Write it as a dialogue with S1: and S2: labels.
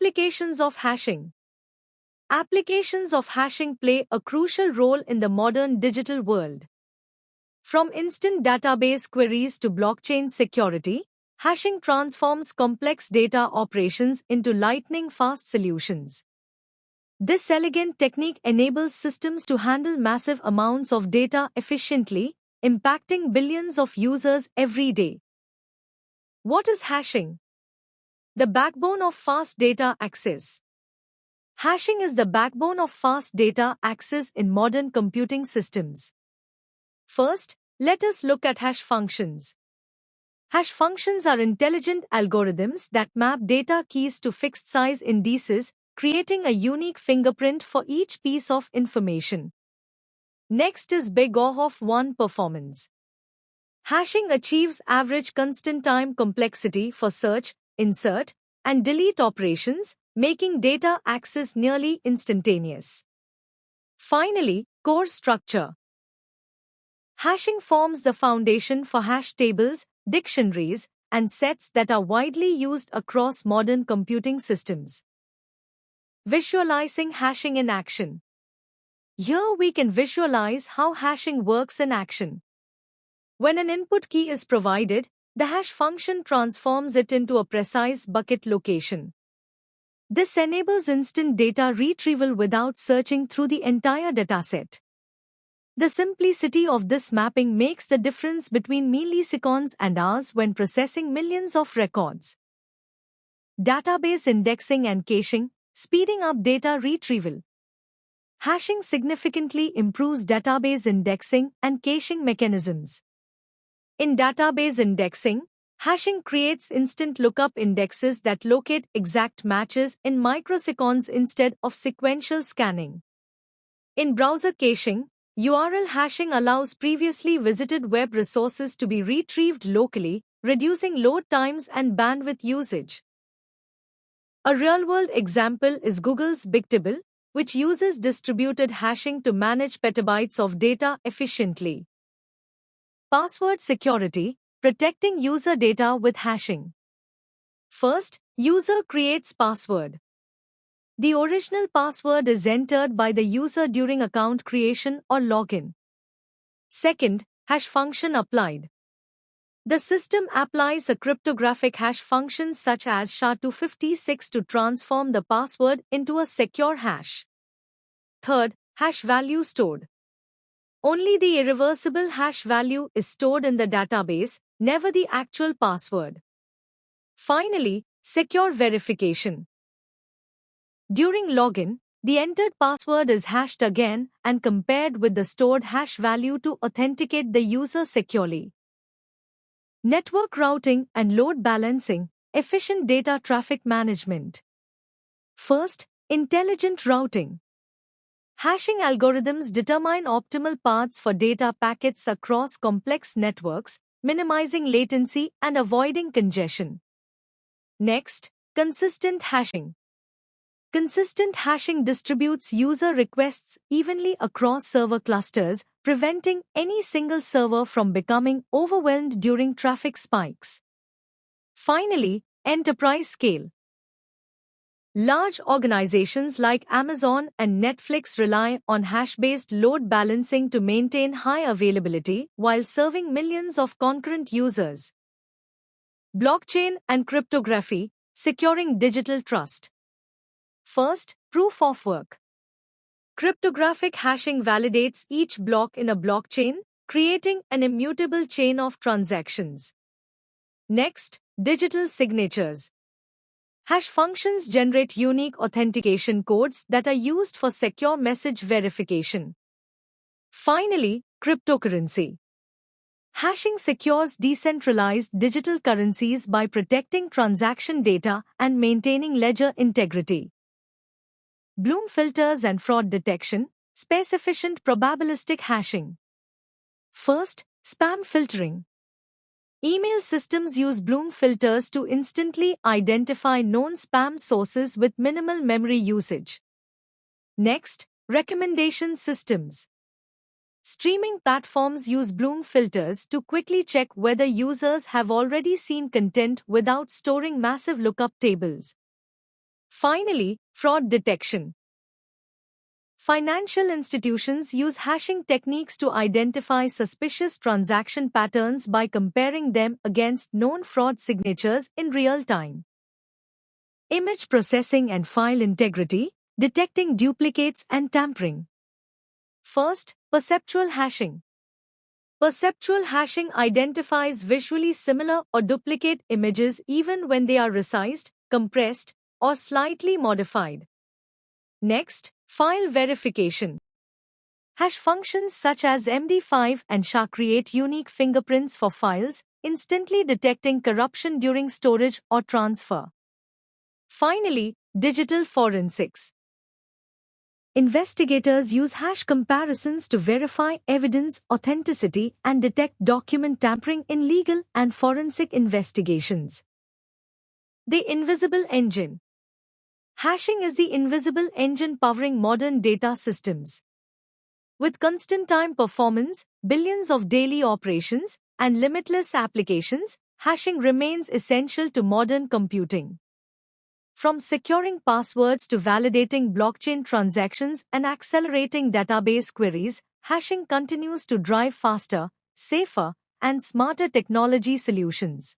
S1: Applications of hashing. Applications of hashing play a crucial role in the modern digital world. From instant database queries to blockchain security, hashing transforms complex data operations into lightning-fast solutions. This elegant technique enables systems to handle massive amounts of data efficiently, impacting billions of users every day. What is hashing? The backbone of fast data access. Hashing is the backbone of fast data access in modern computing systems. First, let us look at hash functions. Hash functions are intelligent algorithms that map data keys to fixed-size indices, creating a unique fingerprint for each piece of information. Next is Big O(1) performance. Hashing achieves average constant time complexity for search, insert, and delete operations, making data access nearly instantaneous. Finally, core structure. Hashing forms the foundation for hash tables, dictionaries, and sets that are widely used across modern computing systems. Visualizing hashing in action. Here we can visualize how hashing works in action. When an input key is provided, the hash function transforms it into a precise bucket location. This enables instant data retrieval without searching through the entire dataset. The simplicity of this mapping makes the difference between milliseconds and hours when processing millions of records. Database indexing and caching, speeding up data retrieval. Hashing significantly improves database indexing and caching mechanisms. In database indexing, hashing creates instant lookup indexes that locate exact matches in microseconds instead of sequential scanning. In browser caching, URL hashing allows previously visited web resources to be retrieved locally, reducing load times and bandwidth usage. A real-world example is Google's Bigtable, which uses distributed hashing to manage petabytes of data efficiently. Password security, protecting user data with hashing. First, user creates password. The original password is entered by the user during account creation or login. Second, hash function applied. The system applies a cryptographic hash function such as SHA-256 to transform the password into a secure hash. Third, hash value stored. Only the irreversible hash value is stored in the database, never the actual password. Finally, secure verification. During login, the entered password is hashed again and compared with the stored hash value to authenticate the user securely. Network routing and load balancing, efficient data traffic management. First, intelligent routing. Hashing algorithms determine optimal paths for data packets across complex networks, minimizing latency and avoiding congestion. Next, consistent hashing. Consistent hashing distributes user requests evenly across server clusters, preventing any single server from becoming overwhelmed during traffic spikes. Finally, enterprise scale. Large organizations like Amazon and Netflix rely on hash-based load balancing to maintain high availability while serving millions of concurrent users. Blockchain and cryptography, securing digital trust. First, proof of work. Cryptographic hashing validates each block in a blockchain, creating an immutable chain of transactions. Next, digital signatures. Hash functions generate unique authentication codes that are used for secure message verification. Finally, cryptocurrency. Hashing secures decentralized digital currencies by protecting transaction data and maintaining ledger integrity. Bloom filters and fraud detection, space-efficient probabilistic hashing. First, spam filtering. Email systems use Bloom filters to instantly identify known spam sources with minimal memory usage. Next, recommendation systems. Streaming platforms use Bloom filters to quickly check whether users have already seen content without storing massive lookup tables. Finally, fraud detection. Financial institutions use hashing techniques to identify suspicious transaction patterns by comparing them against known fraud signatures in real time. Image processing and file integrity, detecting duplicates and tampering. First, perceptual hashing. Perceptual hashing identifies visually similar or duplicate images even when they are resized, compressed, or slightly modified. Next, file verification. Hash functions such as MD5 and SHA create unique fingerprints for files, instantly detecting corruption during storage or transfer. Finally, digital forensics. Investigators use hash comparisons to verify evidence authenticity and detect document tampering in legal and forensic investigations. The invisible engine. Hashing is the invisible engine powering modern data systems. With constant time performance, billions of daily operations, and limitless applications, hashing remains essential to modern computing. From securing passwords to validating blockchain transactions and accelerating database queries, hashing continues to drive faster, safer, and smarter technology solutions.